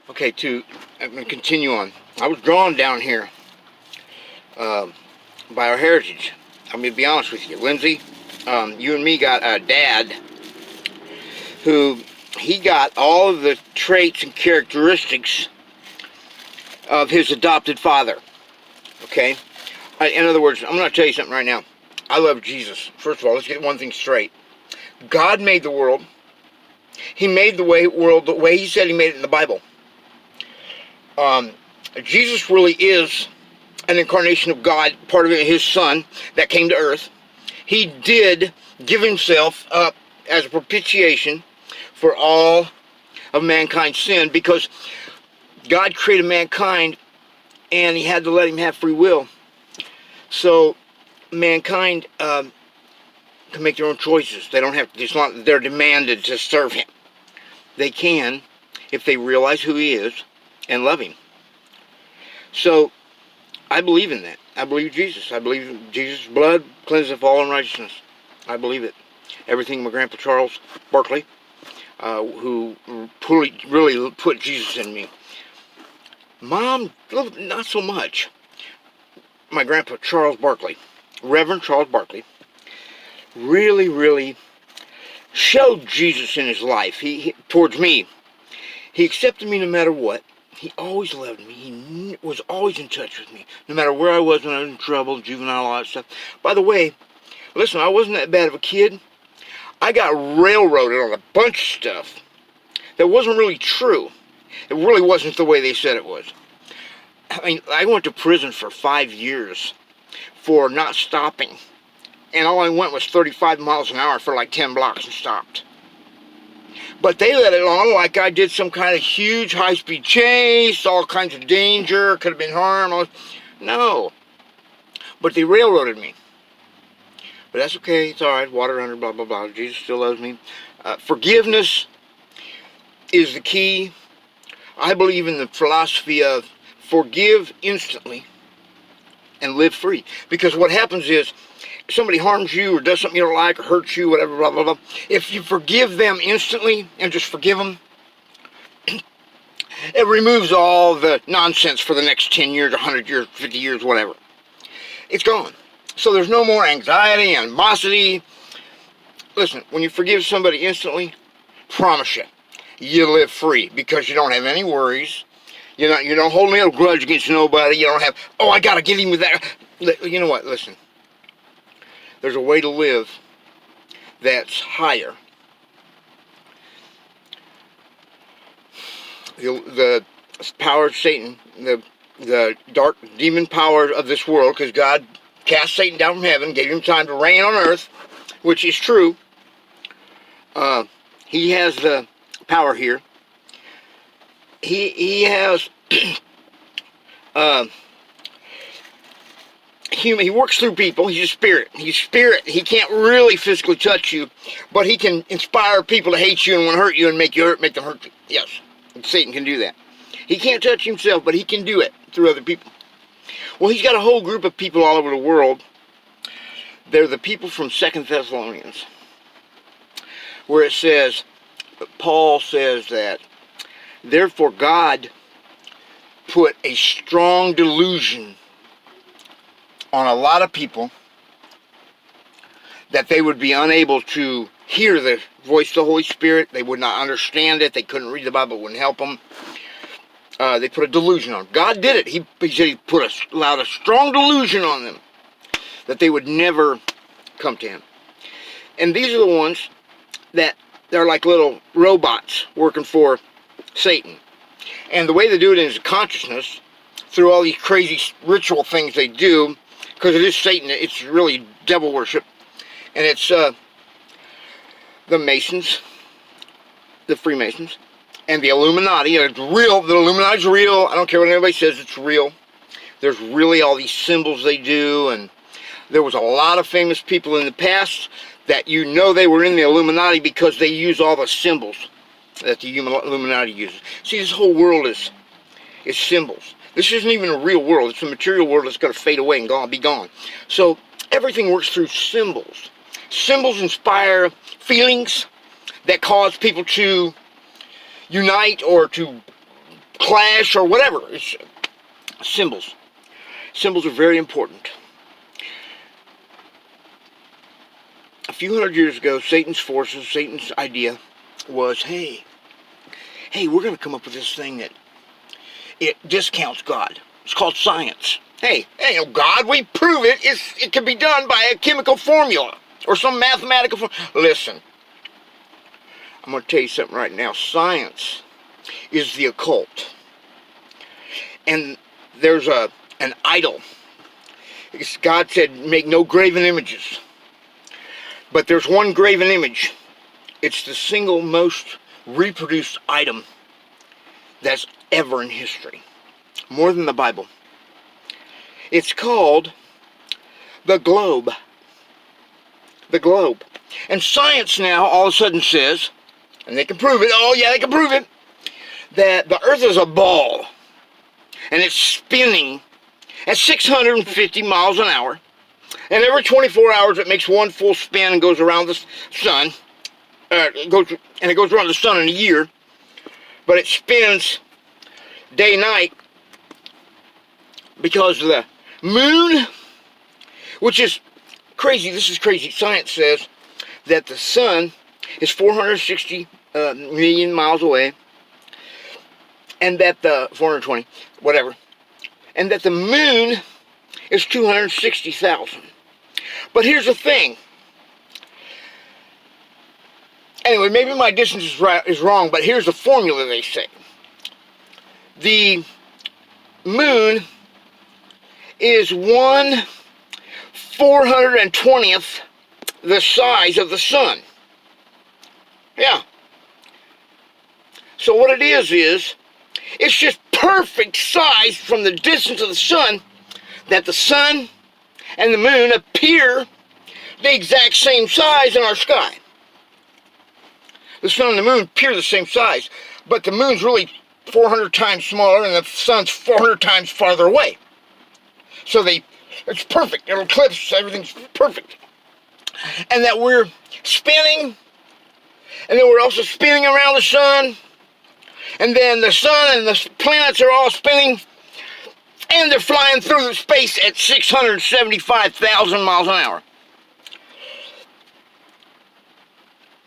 Okay, I'm going to continue on. I was drawn down here by our heritage. I'm going to be honest with you. Lindsay, you and me got a dad who he got all of the traits and characteristics of his adopted father. Okay? In other words, I'm going to tell you something right now. I love Jesus. First of all, let's get one thing straight. God made the world. He made the world the way he said he made it in the Bible. Jesus really is an incarnation of God, part of it, his son that came to earth. He did give himself up as a propitiation for all of mankind's sin, because God created mankind and he had to let him have free will. So mankind can make their own choices. They don't have to, it's not they're demanded to serve him. They can if they realize who he is and love him. So I believe in that. I believe Jesus. I believe Jesus' blood cleanseth all unrighteousness. I believe it. Everything my grandpa Charles Barkley, who really put Jesus in me. Mom, not so much. My grandpa Charles Barkley, Reverend Charles Barkley, really showed Jesus in his life. He towards me. He accepted me no matter what. He always loved me. He was always in touch with me, no matter where I was when I was in trouble, juvenile, all that stuff. By the way, listen, I wasn't that bad of a kid. I got railroaded on a bunch of stuff that wasn't really true. It really wasn't the way they said it was. I mean, I went to prison for 5 years for not stopping. And all I went was 35 miles an hour for like 10 blocks and stopped. But they let it on like I did some kind of huge high-speed chase, all kinds of danger, could have been harm. No. But they railroaded me. But that's okay, it's alright, water under, blah, blah, blah. Jesus still loves me. Forgiveness is the key. I believe in the philosophy of forgive instantly and live free. Because what happens is, if somebody harms you or does something you don't like or hurts you, whatever, blah, blah, blah, if you forgive them instantly and just forgive them, it removes all the nonsense for the next 10 years, 100 years, 50 years, whatever. It's gone. So there's no more anxiety, animosity. Listen, when you forgive somebody instantly, promise you, you live free because you don't have any worries. You don't hold any grudge against nobody. You don't have, oh, I got to get him with that. You know what? Listen. There's a way to live that's higher. The power of Satan, the dark demon power of this world, because God cast Satan down from heaven, gave him time to reign on earth, which is true. He has the power here. He has he works through people. He's a spirit. He's spirit. He can't really physically touch you, but he can inspire people to hate you and want to hurt you and make them hurt you. Yes, Satan can do that. He can't touch himself, but he can do it through other people. Well, he's got a whole group of people all over the world. They're the people from 2 Thessalonians, where it says, Paul says that, therefore God put a strong delusion on a lot of people that they would be unable to hear the voice of the Holy Spirit. They would not understand it. They couldn't read the Bible. It wouldn't help them. They put a delusion on them. God did it. He said he allowed a strong delusion on them that they would never come to him. And these are the ones that they're like little robots working for Satan. And the way they do it is consciousness, through all these crazy ritual things they do, because it is Satan. It's really devil worship. And it's the Masons, the Freemasons, and the Illuminati. It's real. The Illuminati's real. I don't care what anybody says, it's real. There's really all these symbols they do, and there was a lot of famous people in the past that you know they were in the Illuminati because they use all the symbols that the Illuminati uses. See, this whole world is symbols. This isn't even a real world. It's a material world that's going to fade away and be gone. So everything works through symbols. Symbols inspire feelings that cause people to unite or to clash or whatever. It's symbols. Symbols are very important. A few hundred years ago, Satan's forces, Satan's idea was, hey, we're going to come up with this thing that it discounts God. It's called science. Hey, God, we prove it. It can be done by a chemical formula or some mathematical formula. Listen, I'm going to tell you something right now. Science is the occult. And there's an idol. God said, make no graven images. But there's one graven image. It's the single most reproduced item that's ever in history. More than the Bible. It's called the globe. The globe. And science now all of a sudden says, and they can prove it, oh yeah, they can prove it, that the earth is a ball. And it's spinning at 650 miles an hour. And every 24 hours it makes one full spin and goes around the sun. It goes around the sun in a year. But it spins day night because of the moon, which is crazy. This is crazy. Science says that the sun is 460 million miles away, and that the 420, whatever, and that the moon is 260,000. But here's the thing. Anyway, maybe my distance is wrong, but here's the formula they say. The moon is 1/420th the size of the sun. Yeah. So what it is it's just perfect size from the distance of the sun, that the sun and the moon appear the exact same size in our sky. The sun and the moon appear the same size, but the moon's really 400 times smaller and the sun's 400 times farther away. So it's perfect. It'll eclipse, everything's perfect. And that we're spinning, and then we're also spinning around the sun, and then the sun and the planets are all spinning, and they're flying through the space at 675,000 miles an hour.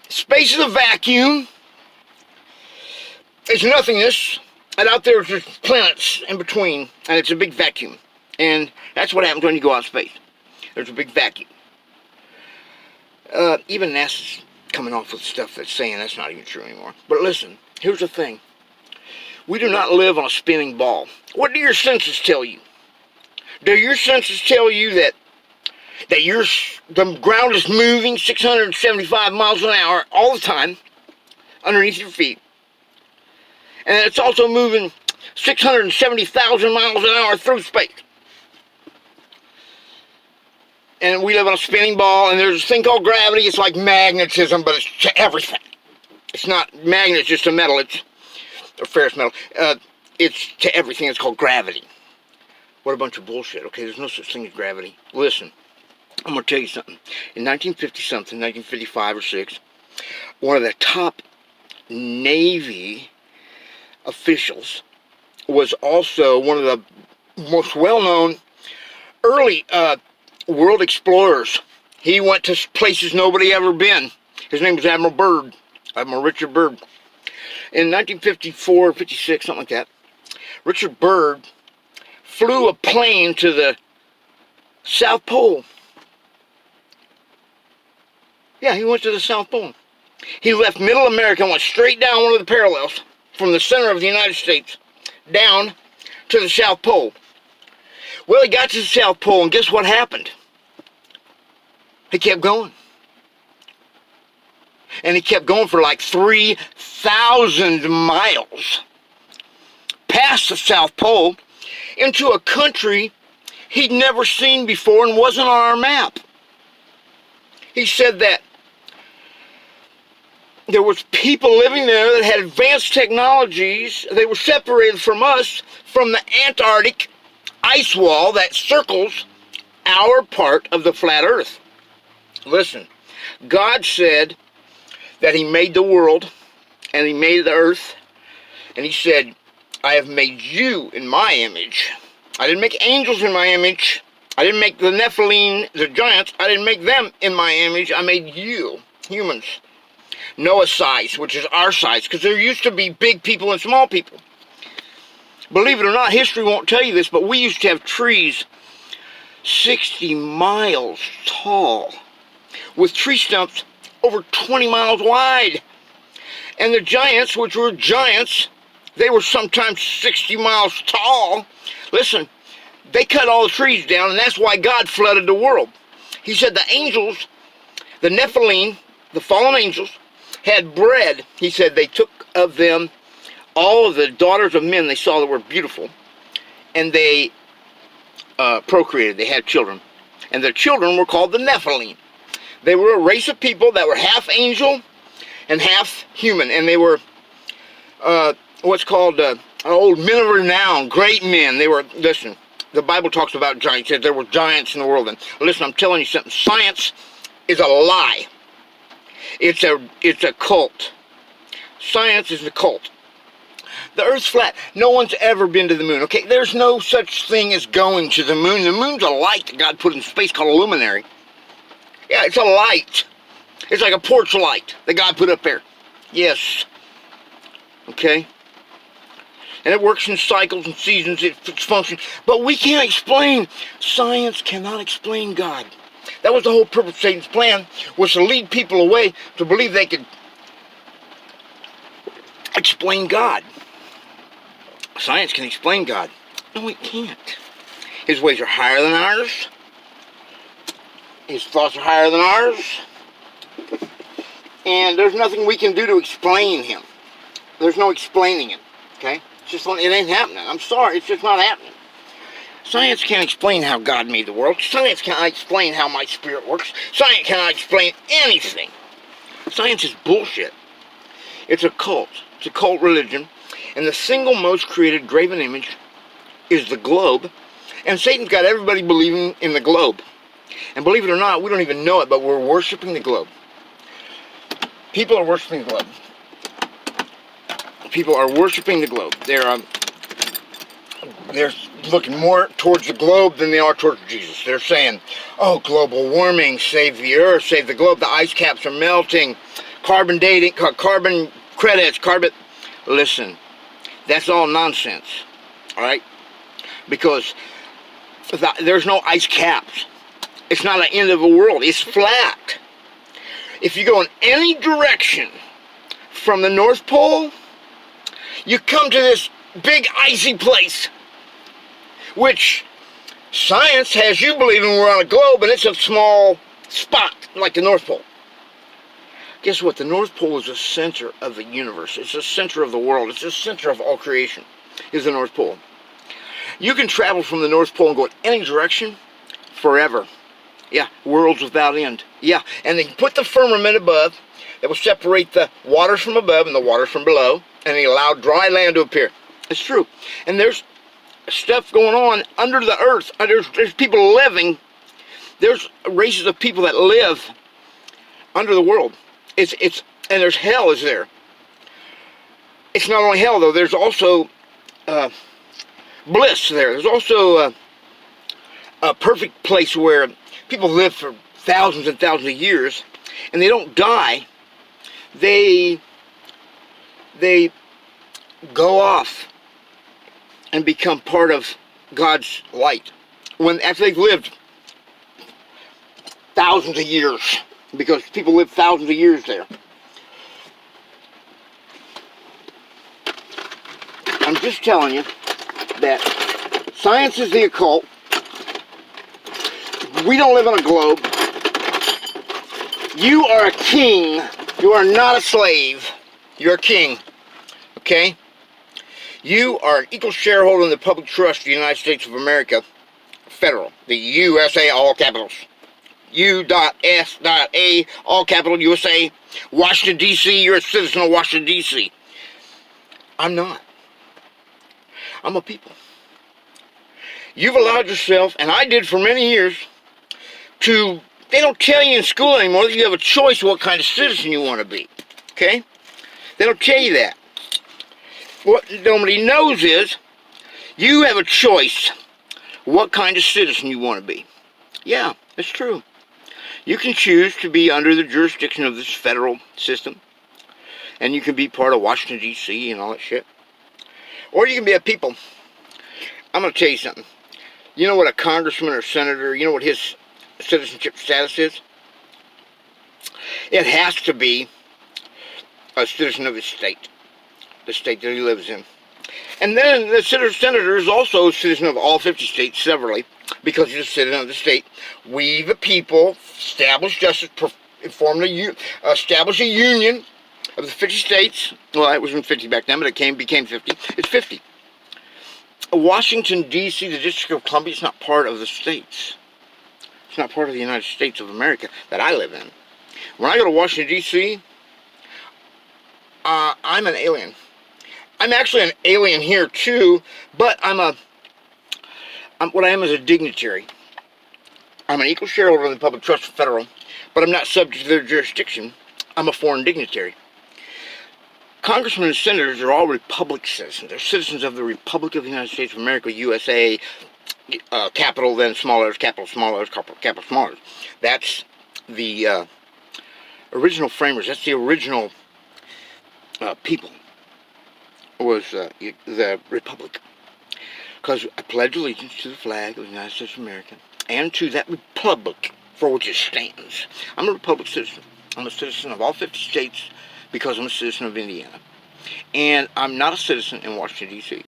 Space is a vacuum. It's nothingness, and out there's just planets in between, and it's a big vacuum. And that's what happens when you go out in space. There's a big vacuum. Even NASA's coming off with stuff that's saying that's not even true anymore. But listen, here's the thing. We do not live on a spinning ball. What do your senses tell you? Do your senses tell you that the ground is moving 675 miles an hour all the time underneath your feet? And it's also moving 670,000 miles an hour through space. And we live on a spinning ball, and there's a thing called gravity. It's like magnetism, but it's to everything. It's not magnet, it's just a metal. It's a ferrous metal. It's to everything. It's called gravity. What a bunch of bullshit. Okay, there's no such thing as gravity. Listen, I'm going to tell you something. In 1950-something, 1955 or 6, one of the top Navy officials was also one of the most well-known early world explorers. He went to places nobody ever been. His name was Admiral Byrd, Admiral Richard Byrd. In 1954, 56, something like that, Richard Byrd flew a plane to the South Pole. Yeah, he went to the South Pole. He left Middle America and went straight down one of the parallels from the center of the United States down to the South Pole. Well, he got to the South Pole, and guess what happened? He kept going. And he kept going for like 3,000 miles past the South Pole into a country he'd never seen before and wasn't on our map. He said that there was people living there that had advanced technologies. They were separated from us from the Antarctic ice wall that circles our part of the flat earth. Listen, God said that he made the world and he made the earth, and he said I have made you in my image. I didn't make angels in my image. I didn't make the Nephilim, the giants. I didn't make them in my image. I made you, humans. Noah's size, which is our size, because there used to be big people and small people. Believe it or not, history won't tell you this, but we used to have trees 60 miles tall, with tree stumps over 20 miles wide. And the giants, which were giants, they were sometimes 60 miles tall. Listen, they cut all the trees down, and that's why God flooded the world. He said the angels, the Nephilim, the fallen angels, had bread. He said they took of them all of the daughters of men they saw that were beautiful, and they procreated. They had children. And their children were called the Nephilim. They were a race of people that were half angel and half human, and they were what's called old men of renown, great men. They were, listen, the Bible talks about giants, that there were giants in the world. And listen, I'm telling you something, science is a lie. It's a cult. Science is a cult. The Earth's flat. No one's ever been to the moon, okay? There's no such thing as going to the moon. The moon's a light that God put in space called a luminary. Yeah, it's a light. It's like a porch light that God put up there. Yes. Okay? And it works in cycles and seasons. It's functions. But we can't explain. Science cannot explain God. That was the whole purpose of Satan's plan, was to lead people away to believe they could explain God. Science can explain God. No, it can't. His ways are higher than ours. His thoughts are higher than ours. And there's nothing we can do to explain him. There's no explaining him. Okay? It's just, it ain't happening. I'm sorry, it's just not happening. Science can't explain how God made the world. Science cannot explain how my spirit works. Science cannot explain anything. Science is bullshit. It's a cult. It's a cult religion. And the single most created graven image is the globe. And Satan's got everybody believing in the globe. And believe it or not, we don't even know it, but we're worshiping the globe. People are worshiping the globe. People are worshiping the globe. They're looking more towards the globe than they are towards Jesus. They're saying, oh, global warming, save the earth, save the globe. The ice caps are melting. Carbon dating, carbon credits, carbon... Listen, that's all nonsense, all right? Because there's no ice caps. It's not an end of the world. It's flat. If you go in any direction from the North Pole, you come to this big icy place, which science has you believing we're on a globe and it's a small spot like the North Pole. Guess what? The North Pole is the center of the universe. It's the center of the world. It's the center of all creation, is the North Pole. You can travel from the North Pole and go in any direction forever. Yeah, worlds without end. Yeah, and they put the firmament above that will separate the waters from above and the waters from below, and they allow dry land to appear. It's true. And there's stuff going on under the earth. There's people living. There's races of people that live under the world. And there's hell is there. It's not only hell though. There's also bliss there. There's also a perfect place where people live for thousands and thousands of years, and they don't die. They go off and become part of God's light after they've lived thousands of years, because people live thousands of years there. I'm just telling you that science is the occult. We don't live on a globe. You are a king. You are not a slave. You're a king. Okay? You are an equal shareholder in the public trust of the United States of America, federal. The USA, all capitals. U.S.A, all capital USA. Washington, D.C., you're a citizen of Washington, D.C. I'm not. I'm a people. You've allowed yourself, and I did for many years, they don't tell you in school anymore that you have a choice of what kind of citizen you want to be. Okay? They don't tell you that. What nobody knows is you have a choice what kind of citizen you want to be. Yeah, that's true. You can choose to be under the jurisdiction of this federal system, and you can be part of Washington, D.C. and all that shit. Or you can be a people. I'm going to tell you something. You know what a congressman or senator, you know what his citizenship status is? It has to be a citizen of his state, the state that he lives in. And then the senator is also a citizen of all 50 states severally, because he's a citizen of the state. We, the people, establish justice, establish a union of the 50 states. Well, it wasn't 50 back then, but it became 50. It's 50. Washington, D.C., the District of Columbia, is not part of the states. It's not part of the United States of America that I live in. When I go to Washington, D.C., I'm an alien. I'm actually an alien here, too, but what I am is a dignitary. I'm an equal shareholder in the Public Trust Federal, but I'm not subject to their jurisdiction. I'm a foreign dignitary. Congressmen and senators are all republic citizens. They're citizens of the Republic of the United States of America, USA, capital, then small letters, capital, small letters, capital, small letters. That's the original framers. That's the original people, was the Republic. Because I pledge allegiance to the flag of the United States of America and to that republic for which it stands. I'm a republic citizen. I'm a citizen of all 50 states because I'm a citizen of Indiana. And I'm not a citizen in Washington, D.C.